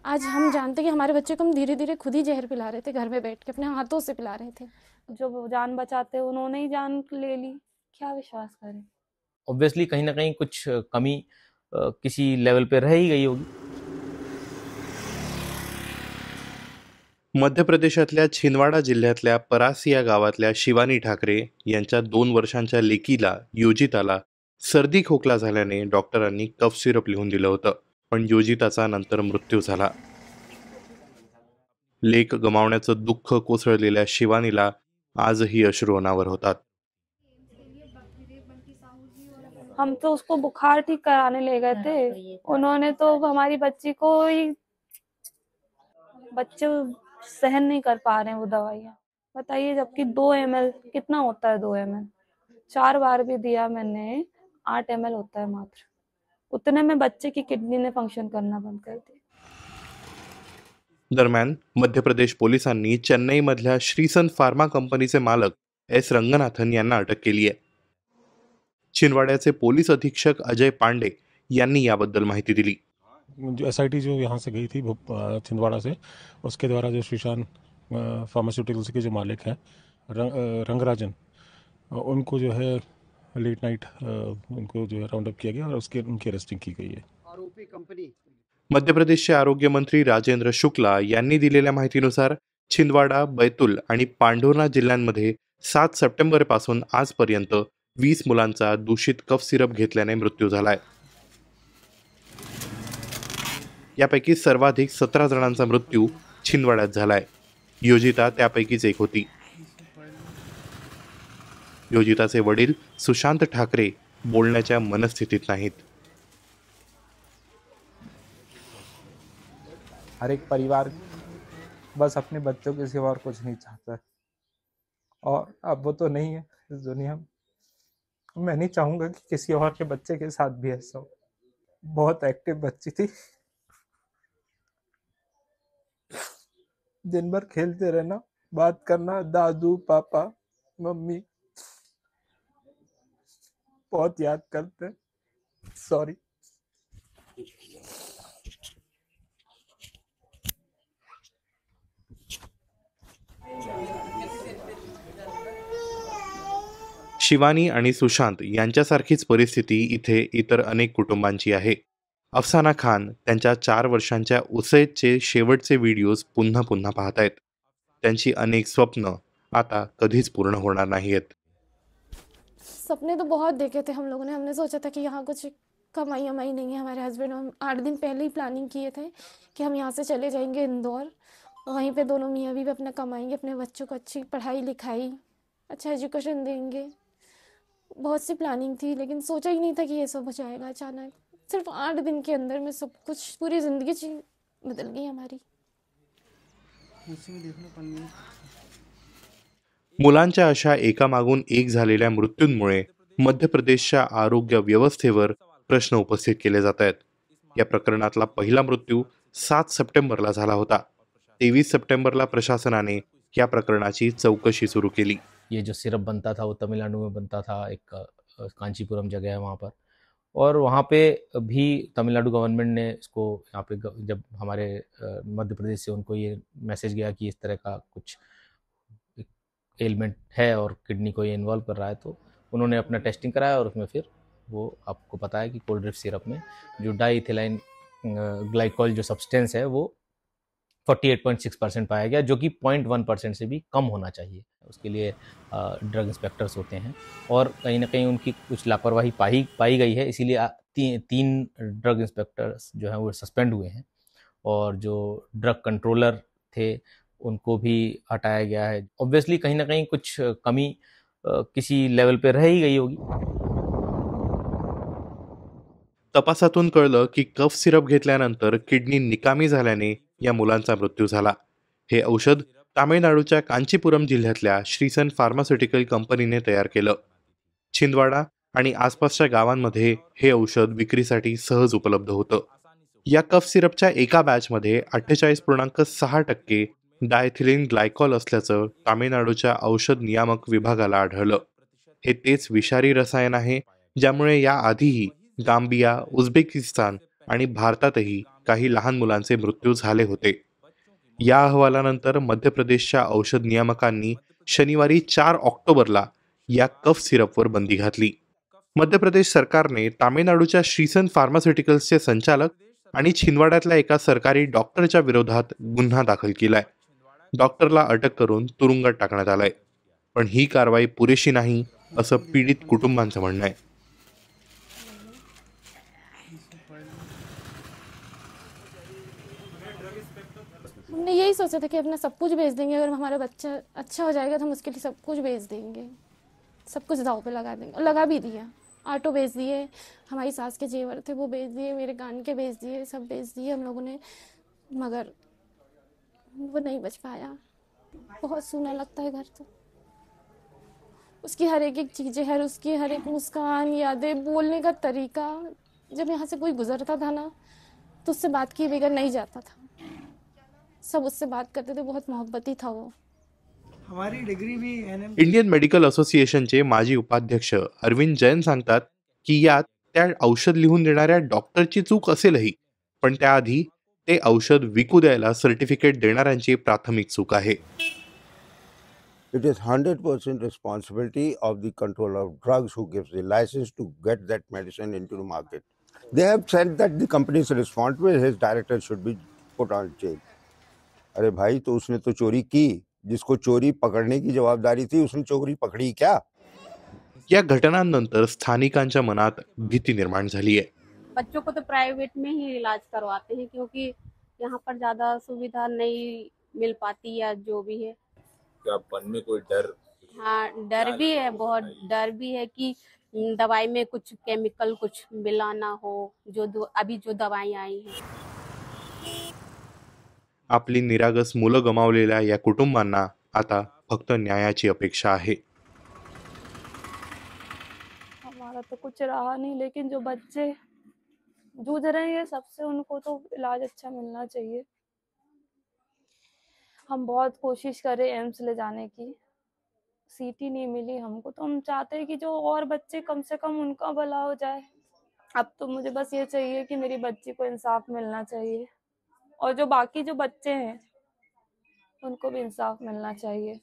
आज हम जानते हैं कि हमारे बच्चे को हम धीरे-धीरे खुद ही ज़हर पिला रहे थे, घर में बैठ के अपने हाथों से पिला रहे थे। जो जान बचाते उन्होंने ही जान ले ली, क्या विश्वास करें? ऑब्वियसली कहीं ना कहीं कुछ कमी किसी लेवल पे रह ही गई होगी। मध्य प्रदेशातल्या छिंदवाडा जिल्ह्यातल्या परासी या गावातल्या शिवानी ठाकरे यांच्या 2 वर्षांच्या लेकीला योजिताला सर्दी खोकला झाल्याने डॉक्टरांनी कफ सिरप लिहून दिलं होतं, पण योजिताचा नंतर मृत्यू झाला. लेक गमावण्याचं दुःख कोसळलेल्या शिवानीला आजही अश्रू अनावर होतात. हम तो उसको बुखार ठीक कराने ले गए थे, उन्होंने तो हमारी बच्ची को ही, बच्चे सहन नहीं कर पा रहे हैं वो दवाइयाँ, बताइए। जबकि 2 ml कितना होता है? 2 ml 4 बार भी दिया मैंने, 8 ml होता है मात्र, उतने में बच्चे की किडनी ने फंक्शन करना बंद कर दी. दरम्यान मध्य प्रदेश पोलिसांनी चेन्नईमधल्या श्रीसन फार्मा कंपनीचे मालक एस रंगनाथन यांना अटक केली आहे. छिंदवाड्याचे पोलीस अधीक्षक अजय पांडे यांनी याबद्दल माहिती दिली. जो एसआईटी जो यहाँ से गई थी छिंदवाड़ा से, उसके द्वारा जो श्रीशान फार्मास्यूटिकल्स के जो मालिक हैं रंगराजन, उनको जो है लेट नाइट उनको जो है राउंड अप किया गया और उनकी अरेस्टिंग की गई है. आरोपी कंपनी मध्य प्रदेशचे आरोग्य मंत्री राजेंद्र शुक्ला यांनी दिलेल्या माहितीनुसार छिंदवाडा, बैतूल आणि पांढुर्णा जिल्ह्यांमध्ये 7 सप्टेंबरपासून आजपर्यंत 20 मुलांचा दूषित कफ सिरप घेतल्याने मृत्यू झालाय. यापैकी सर्वाधिक 17 जणांचा मृत्यू छिंदवाड्यात झालाय. योजिता त्यापैकीच एक होती. योजिताचे वडील सुशांत ठाकरे बोलण्याच्या मनस्थितीत नाहीत. हर एक परिवार बस अपने बच्चों के सिवा और कुछ नहीं चाहता है, और अब वो तो नहीं है इस दुनिया में. मैं नहीं चाहूँगा कि किसी और के बच्चे के साथ भी ऐसा हो. बहुत एक्टिव बच्ची थी, दिन भर खेलते रहना, बात करना, दादू पापा मम्मी, बहुत याद करते हैं. सॉरी. शिवानी आणि सुशांत यांच्यासारखीच परिस्थिती इथे इतर अनेक कुटुंबांची आहे. अफसाना खान त्यांच्या 4 वर्षांच्या उसैदचे शेवटचे व्हिडिओज पुन्हा पुन्हा पाहतायत. त्यांची अनेक स्वप्न आता कधीच पूर्ण होणार नाहीत. सपने तो बहुत देखे थे हम लोगों ने, हमने सोचा था कि यहाँ कुछ कमाई वमाई नहीं है. हमारे हस्बैंड हम 8 दिन पहले ही प्लानिंग किए थे कि हम यहाँ से चले जाएंगे इंदौर, वहीं पे दोनों मियाँ बीवी अपना कमाएंगे, अपने बच्चों को अच्छी पढ़ाई लिखाई, अच्छा एजुकेशन देंगे. बहुत सी प्लानिंग थी, लेकिन सोचा ही नहीं था कि ये सब हो जाएगा अचानक. सिर्फ 8 दिन के अंदर में सब कुछ, पूरी ज़िंदगी बदल गई हमारी. मुलांच्या अशा एकामागून एक झालेल्या मृत्यूंमुळे मध्य प्रदेशच्या आरोग्य व्यवस्थेवर प्रश्न उपस्थित केले जात आहेत. या प्रकरणातला पहिला मृत्यू 7 सप्टेंबरला झाला होता. 23 सप्टेंबरला प्रशासनाने या प्रकरणाची चौकशी सुरू केली. ये जो सिरप बनता था वो तमिलनाडु में बनता था, एक कांचीपुरम जगह है वहाँ पर, और वहाँ पे भी तमिलनाडु गवर्नमेंट ने इसको यहाँ पे जब हमारे मध्य प्रदेश से उनको ये मैसेज गया कि इस तरह का कुछ एलिमेंट है और किडनी को ये इन्वॉल्व कर रहा है, तो उन्होंने अपना टेस्टिंग कराया और उसमें फिर वो आपको पता है कि कोल्ड ड्रिफ्ट सिरप में जो डाईइथिलाइन ग्लाइकॉल जो सब्सटेंस है वो 48.6% पाया गया, जो कि 0.1% से भी कम होना चाहिए. उसके लिए ड्रग इंस्पेक्टर्स होते हैं और कहीं ना कहीं उनकी कुछ लापरवाही पाई गई है, इसीलिए 3 ड्रग इंस्पेक्टर्स जो हैं वो सस्पेंड हुए हैं, और जो ड्रग कंट्रोलर थे उनको भी हटाया गया है. ऑब्वियसली कहीं ना कहीं कुछ कमी किसी लेवल पे रह ही गई होगी. तपासातून कळलं की कफ सिरप घेतल्यानंतर किडनी निकामी झाल्याने या मुलांचा मृत्यू झाला. हे औषध तामिळनाडूच्या कांचीपुरम जिल्ह्यातल्या श्रीसन फार्मास्युटिकल कंपनीने तयार केलं. छिंदवाडा आणि आसपासच्या गावांमध्ये हे औषध विक्रीसाठी सहज उपलब्ध होतं. या कफ सिरपच्या एका बॅचमध्ये 48.6% डायथिलीन ग्लायकॉल असल्याचं तामिळनाडूच्या औषध नियामक विभागाला आढळलं. हे तेच विषारी रसायन आहे ज्यामुळे याआधीही गांबिया, उझबेकिस्तान आणि भारतातही काही लहान मुलांचे मृत्यू झाले होते. या अहवालानंतर मध्य प्रदेशच्या औषध नियामकांनी शनिवारी 4 ऑक्टोबरला या कफ सिरपवर बंदी घातली. मध्य प्रदेश सरकारने तामिळनाडूच्या श्रीसन फार्मास्युटिकल्सचे संचालक आणि छिंदवाड्यातल्या एका सरकारी डॉक्टरच्या विरोधात गुन्हा दाखल केलाय. डॉक्टरला अटक करून तुरुंगात टाकण्यात आलंय. पण ही कारवाई पुरेशी नाही असं पीडित कुटुंबांचं म्हणणं आहे. हमने यही सोचा था कि अपना सब कुछ बेच देंगे, अगर हमारा बच्चा अच्छा हो जाएगा तो हम उसके लिए सब कुछ बेच देंगे, सब कुछ दाव पे लगा देंगे, और लगा भी दिया। ऑटो बेच दिए, हमारी सास के जेवर थे वो बेच दिए, मेरे कान के बेच दिए, सब बेच दिए हम लोगों ने, मगर वो नहीं बच पाया। बहुत सूना लगता है घर तो। उसकी हर एक चीज़ें, हर उसकी हर एक मुस्कान, यादें, बोलने का तरीका, जब यहाँ से कोई गुजरता था ना तो उससे बात किए बगैर नहीं जाता था, सब उससे बात करते थे, बहुत मोहब्बती था वो। हमारी डिग्री भी इंडियन मेडिकल असोसिएशनचे माजी उपाध्यक्ष अरविंद जैन सांगतात की यात त्या औषध लिहून देणाऱ्या डॉक्टरची चूक असेलही, पण त्याआधी ते औषध विकू द्यायला सर्टिफिकेट देणाऱ्यांची प्राथमिक चूक आहे. It is 100% responsibility of the controller of drugs who gives the license to get that medicine into the market. They have said that the company is responsible, his director should be put on jail. अरे भाई, तो उसने तो चोरी की, जिसको चोरी पकड़ने की जवाबदारी थी उसने चोरी पकड़ी क्या? या घटनांनंतर स्थानिकांच्या मनात भीती निर्माण झाली आहे. बच्चों को तो प्राइवेट में ही इलाज करवाते हैं क्योंकि यहाँ पर ज़्यादा सुविधा नहीं मिल पाती या जो भी है. क्या मन में कोई डर? हाँ, डर भी है, बहुत डर भी है कि दवाई में कुछ केमिकल कुछ मिला ना हो, अभी जो दवाई आई हैं. आपली निरागस मुलं गमावलेल्या या कुटुंबांना आता फक्त न्यायाची अपेक्षा आहे. हमारा तो कुछ रहा नहीं, लेकिन जो बच्चे जूझ रहे हैं सबसे, उनको तो इलाज अच्छा मिलना चाहिए. हम बहुत कोशिश करें एम्स ले जाने की, सीट ही नहीं मिली हमको, तो हम चाहते हैं कि जो और बच्चे कम से कम उनका भला हो जाए. अब तो मुझे बस ये चाहिए कि मेरी बच्ची को इंसाफ मिलना चाहिए, और जो बाकी जो बच्चे हैं उनको भी इंसाफ मिलना चाहिए.